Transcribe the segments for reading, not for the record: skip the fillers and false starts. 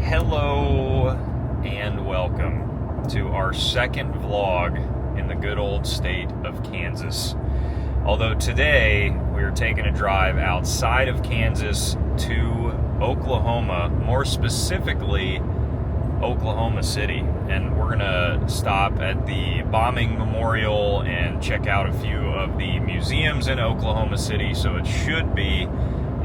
Hello and welcome to our second vlog in the good old state of Kansas. Although today we're taking a drive outside of Kansas to Oklahoma, more specifically Oklahoma City, and we're gonna stop at the bombing memorial and check out a few of the museums in Oklahoma City, so it should be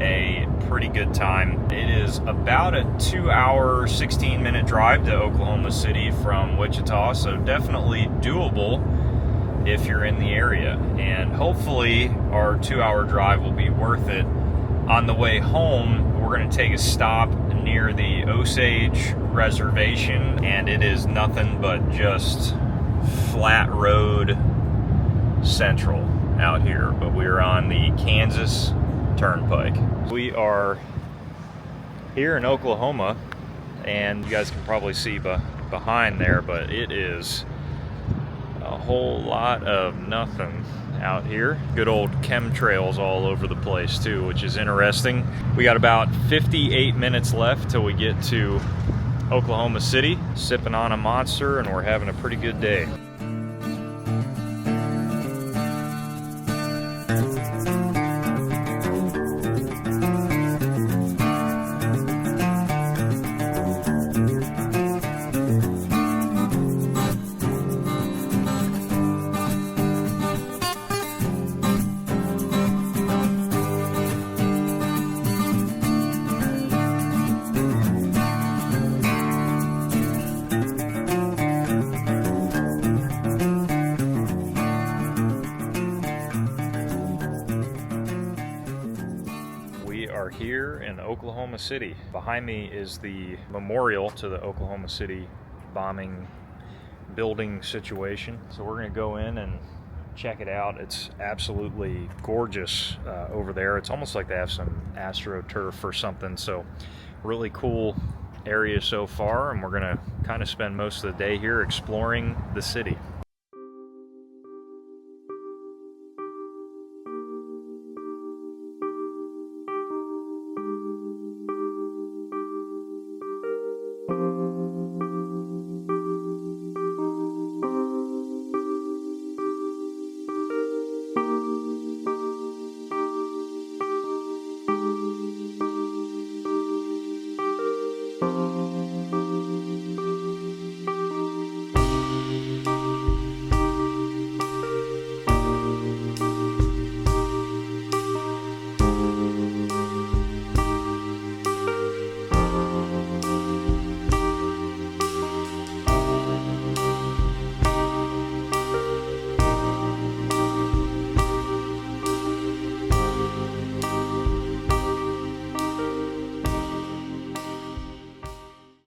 a pretty good time. It is about a 2-hour, 16-minute drive to Oklahoma City from Wichita, so definitely doable if you're in the area. And hopefully our 2-hour drive will be worth it. On the way home, we're going to take a stop near the Osage Reservation, and it is nothing but just flat road central out here. But we're on the Kansas Turnpike. We are here in Oklahoma, and you guys can probably see behind there, but it is a whole lot of nothing out here. Good old chemtrails all over the place too, which is interesting. We got about 58 minutes left till we get to Oklahoma City, sipping on a Monster, and we're having a pretty good day. Here in Oklahoma City. Behind me is the memorial to the Oklahoma City bombing building situation. So we're going to go in and check it out. It's absolutely gorgeous over there. It's almost like they have some AstroTurf or something. So really cool area so far, and we're going to kind of spend most of the day here exploring the city.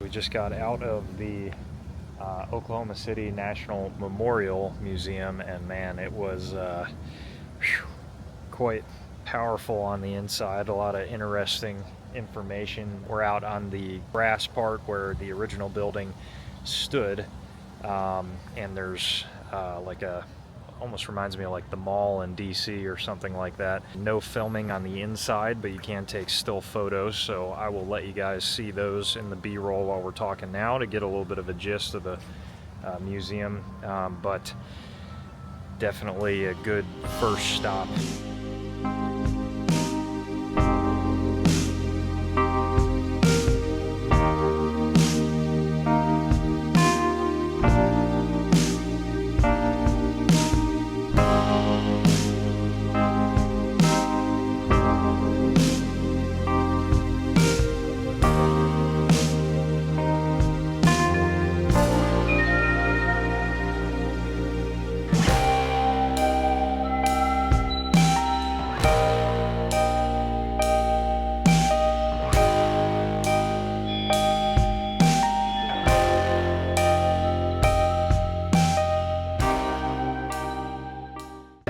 We just got out of the Oklahoma City National Memorial Museum, and man, it was quite powerful on the inside. A lot of interesting information. We're out on the grass part where the original building stood, and there's like a almost reminds me of like the mall in DC or something like that. No filming on the inside, but you can take still photos, so I will let you guys see those in the B-roll while we're talking now to get a little bit of a gist of the museum, but definitely a good first stop.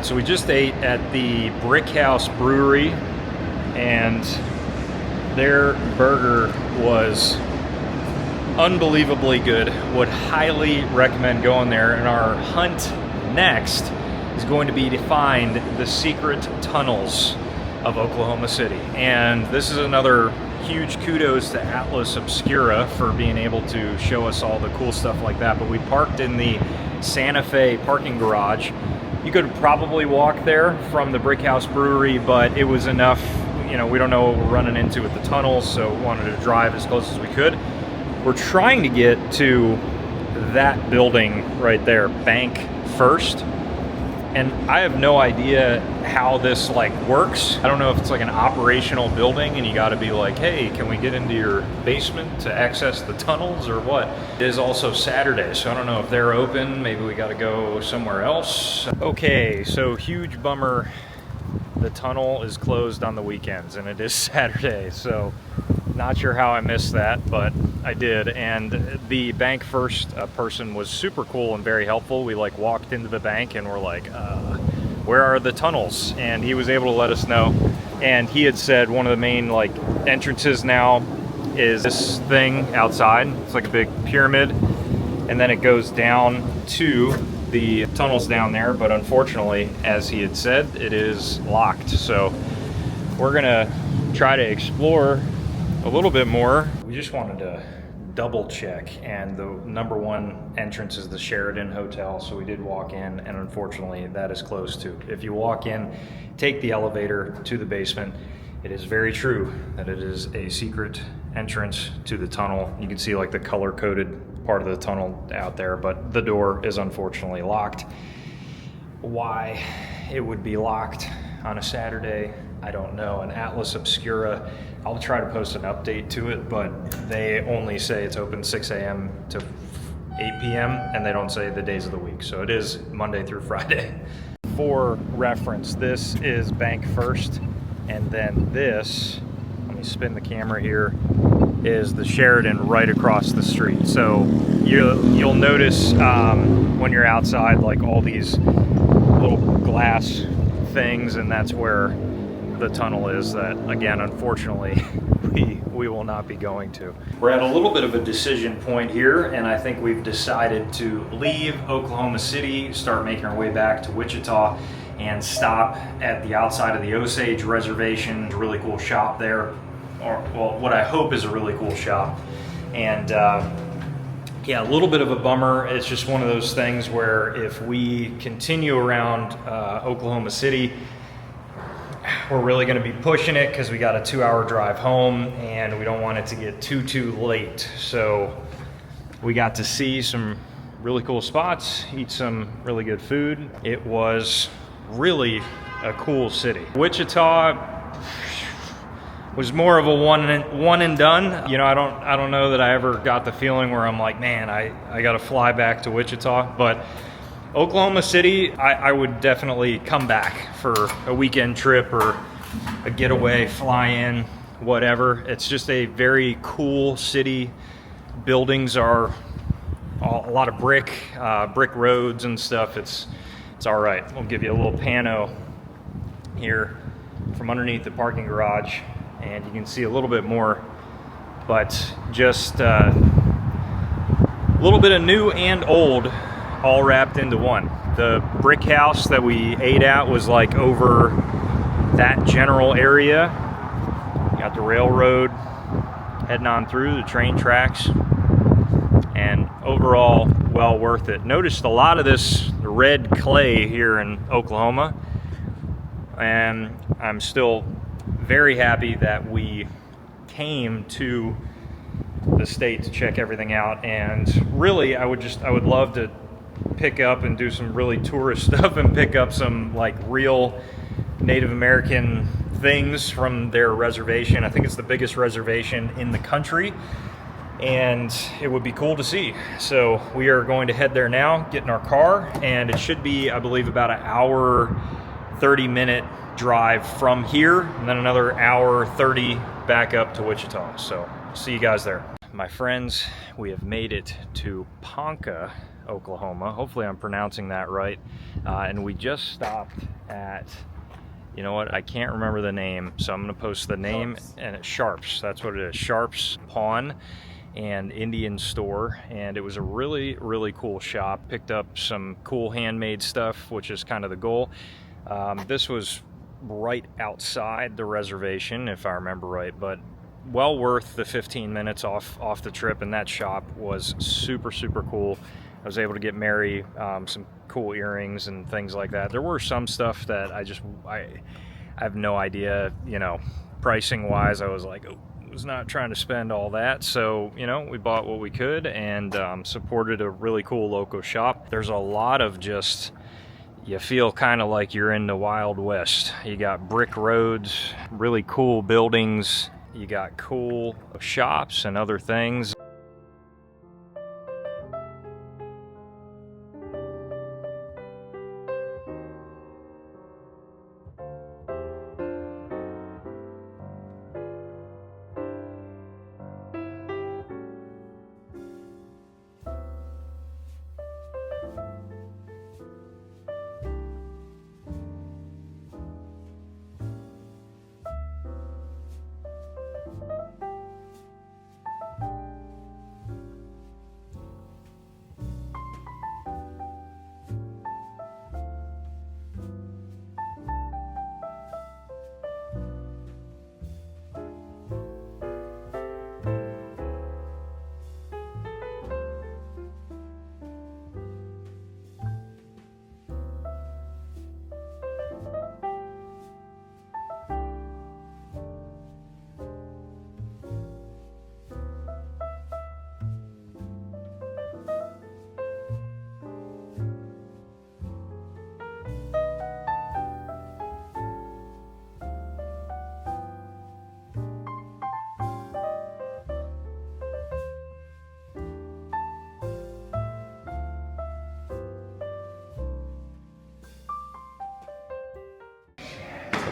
So we just ate at the Brick House Brewery, and their burger was unbelievably good. Would highly recommend going there. And our hunt next is going to be to find the secret tunnels of Oklahoma City. And this is another huge kudos to Atlas Obscura for being able to show us all the cool stuff like that. But we parked in the Santa Fe parking garage. You could probably walk there from the Brickhouse Brewery, but it was enough. You know, we don't know what we're running into with the tunnels, so we wanted to drive as close as we could. We're trying to get to that building right there, Bank First. And I have no idea how this like works. I don't know if it's like an operational building and you got to be like, hey, can we get into your basement to access the tunnels or what? It is also Saturday, so I don't know if they're open. Maybe we got to go somewhere else. Okay, so huge bummer. The tunnel is closed on the weekends and it is Saturday, so not sure how I missed that, but I did. And the Bank First person was super cool and very helpful. We like walked into the bank and we're like, where are the tunnels? And he was able to let us know. And he had said one of the main like entrances now is this thing outside. It's like a big pyramid, and then it goes down to the tunnels down there. But unfortunately, as he had said, it is locked. So we're gonna try to explore a little bit more. We just wanted to double check, and the number one entrance is the Sheraton Hotel, so we did walk in, and unfortunately that is closed too. If you walk in, take the elevator to the basement. It is very true that it is a secret entrance to the tunnel. You can see like the color-coded part of the tunnel out there, but the door is unfortunately locked. Why it would be locked on a Saturday, I don't know. And Atlas Obscura, I'll try to post an update to it, but they only say it's open 6 a.m. to 8 p.m. and they don't say the days of the week. So it is Monday through Friday. For reference, this is Bank First, and then this, let me spin the camera here, is the Sheraton right across the street. So you'll notice when you're outside, like all these little glass things, and that's where the tunnel is that, again, unfortunately, we will not be going to. We're at a little bit of a decision point here, and I think we've decided to leave Oklahoma City, start making our way back to Wichita, and stop at the outside of the Osage Reservation. There's a really cool shop there, or well, what I hope is a really cool shop. And yeah, a little bit of a bummer. It's just one of those things where if we continue around Oklahoma City, we're really going to be pushing it because we got a 2-hour drive home and we don't want it to get too late. So we got to see some really cool spots, eat some really good food. It was really a cool city. Wichita was more of a one and done. You know, I don't know that I ever got the feeling where I'm like, man, I got to fly back to Wichita. But Oklahoma City, I would definitely come back for a weekend trip or a getaway, fly in, whatever. It's just a very cool city. Buildings are a lot of brick roads and stuff. It's all right. We'll give you a little pano here from underneath the parking garage, and you can see a little bit more, but just a little bit of new and old all wrapped into one. The brick house that we ate at was like over that general area. Got the railroad heading on through, the train tracks, and overall well worth it. Noticed a lot of this red clay here in Oklahoma, and I'm still very happy that we came to the state to check everything out. And really, I would love to pick up and do some really tourist stuff and pick up some like real Native American things from their reservation. I think it's the biggest reservation in the country, and it would be cool to see. So we are going to head there now, get in our car, and it should be, I believe, about an hour 30-minute drive from here, and then another hour 30 back up to Wichita. So see you guys there. My friends, we have made it to Ponca, Oklahoma. Hopefully I'm pronouncing that right. And we just stopped at, you know what, I can't remember the name, so I'm going to post the name. Sharps. And it's Sharps. That's what it is. Sharps Pawn and Indian Store. And it was a really cool shop. Picked up some cool handmade stuff, which is kind of the goal. This was right outside the reservation, if I remember right, but well worth the 15 minutes off the trip, and that shop was super cool. I was able to get Mary some cool earrings and things like that. There were some stuff that I have no idea, you know, pricing wise. I was like, was not trying to spend all that, so you know, we bought what we could and supported a really cool local shop. There's a lot of just, you feel kind of like you're in the Wild West. You got brick roads, really cool buildings, you got cool shops and other things.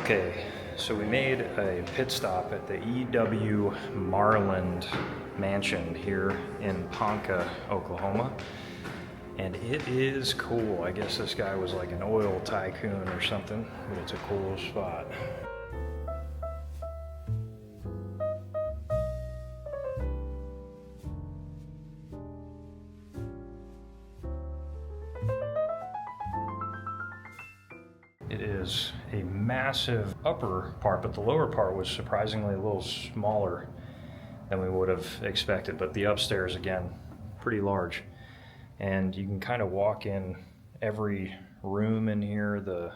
Okay, so we made a pit stop at the E.W. Marland Mansion here in Ponca, Oklahoma. And it is cool. I guess this guy was like an oil tycoon or something, but it's a cool spot. It is a massive upper part, but the lower part was surprisingly a little smaller than we would have expected. But the upstairs, again, pretty large. And you can kind of walk in every room in here, the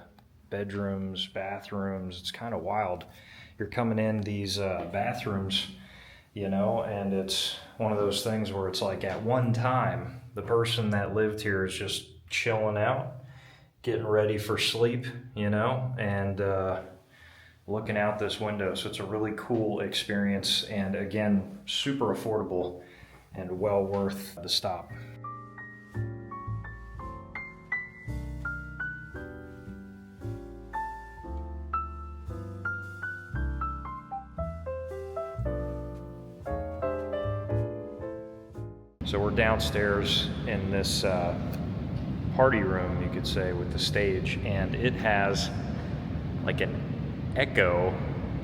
bedrooms, bathrooms. It's kind of wild. You're coming in these bathrooms, you know, and it's one of those things where it's like at one time, the person that lived here is just chilling out, getting ready for sleep, you know, and looking out this window. So it's a really cool experience, and again, super affordable and well worth the stop. So we're downstairs in this party room, you could say, with the stage, and it has like an echo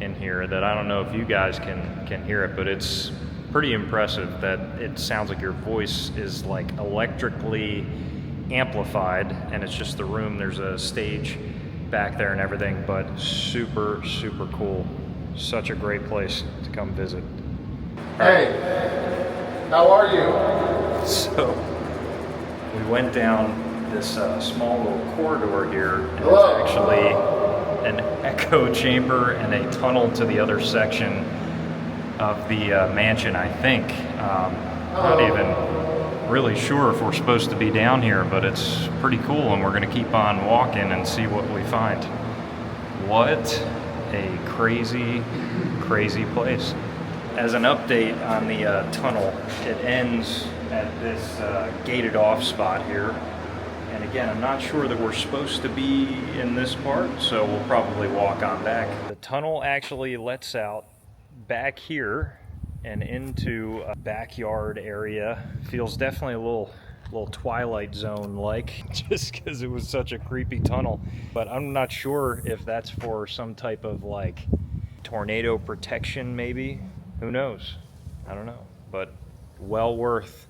in here that I don't know if you guys can hear it, but it's pretty impressive that it sounds like your voice is like electrically amplified, and it's just the room. There's a stage back there and everything, but super cool. Such a great place to come visit. Hey, how are you? So we went down this small little corridor here, and Hello. it's actually an echo chamber and a tunnel to the other section of the mansion, I think. Not even really sure if we're supposed to be down here, but it's pretty cool, and we're going to keep on walking and see what we find. What a crazy place. As an update on the tunnel, it ends at this gated off spot here. And again, I'm not sure that we're supposed to be in this part, so we'll probably walk on back. The tunnel actually lets out back here and into a backyard area. Feels definitely a little Twilight Zone-like, just because it was such a creepy tunnel. But I'm not sure if that's for some type of like tornado protection, maybe. Who knows? I don't know. But well worth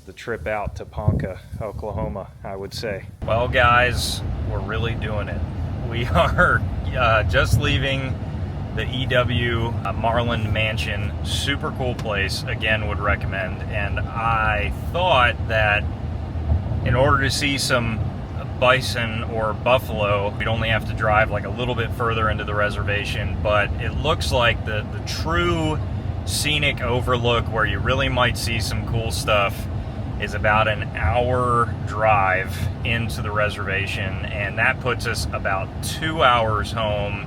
the trip out to Ponca, Oklahoma, I would say. Well, guys, we're really doing it. We are just leaving the EW Marlin Mansion. Super cool place. Again, would recommend. And I thought that in order to see some bison or buffalo, we'd only have to drive like a little bit further into the reservation, but it looks like the true scenic overlook where you really might see some cool stuff is about an hour drive into the reservation, and that puts us about 2 hours home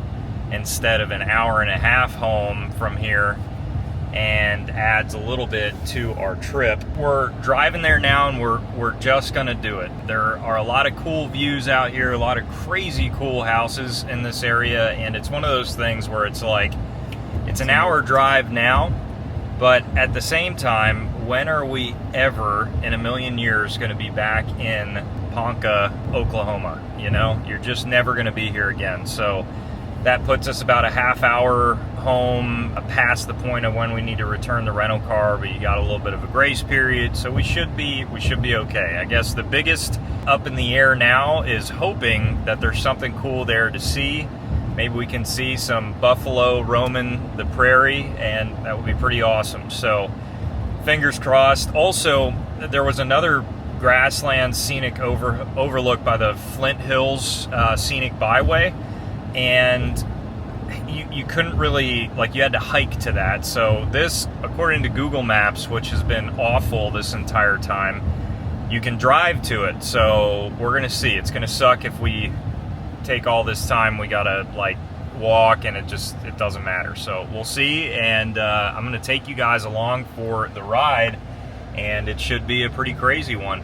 instead of an hour and a half home from here, and adds a little bit to our trip. We're driving there now, and we're just gonna do it. There are a lot of cool views out here, a lot of crazy cool houses in this area, and it's one of those things where it's like, it's an hour drive now, but at the same time, when are we ever in a million years going to be back in Ponca, Oklahoma? You know, you're just never going to be here again. So that puts us about a half hour home past the point of when we need to return the rental car, but you got a little bit of a grace period, so we should be okay. I guess the biggest up in the air now is hoping that there's something cool there to see. Maybe we can see some buffalo roaming the prairie, and that would be pretty awesome. So fingers crossed. Also, there was another grassland scenic overlook by the Flint Hills Scenic Byway, and you couldn't really, like, you had to hike to that. So this, according to Google Maps, which has been awful this entire time, you can drive to it. So we're gonna see. It's gonna suck if we take all this time. We gotta like walk, and it doesn't matter. So we'll see, and I'm gonna take you guys along for the ride, and it should be a pretty crazy one.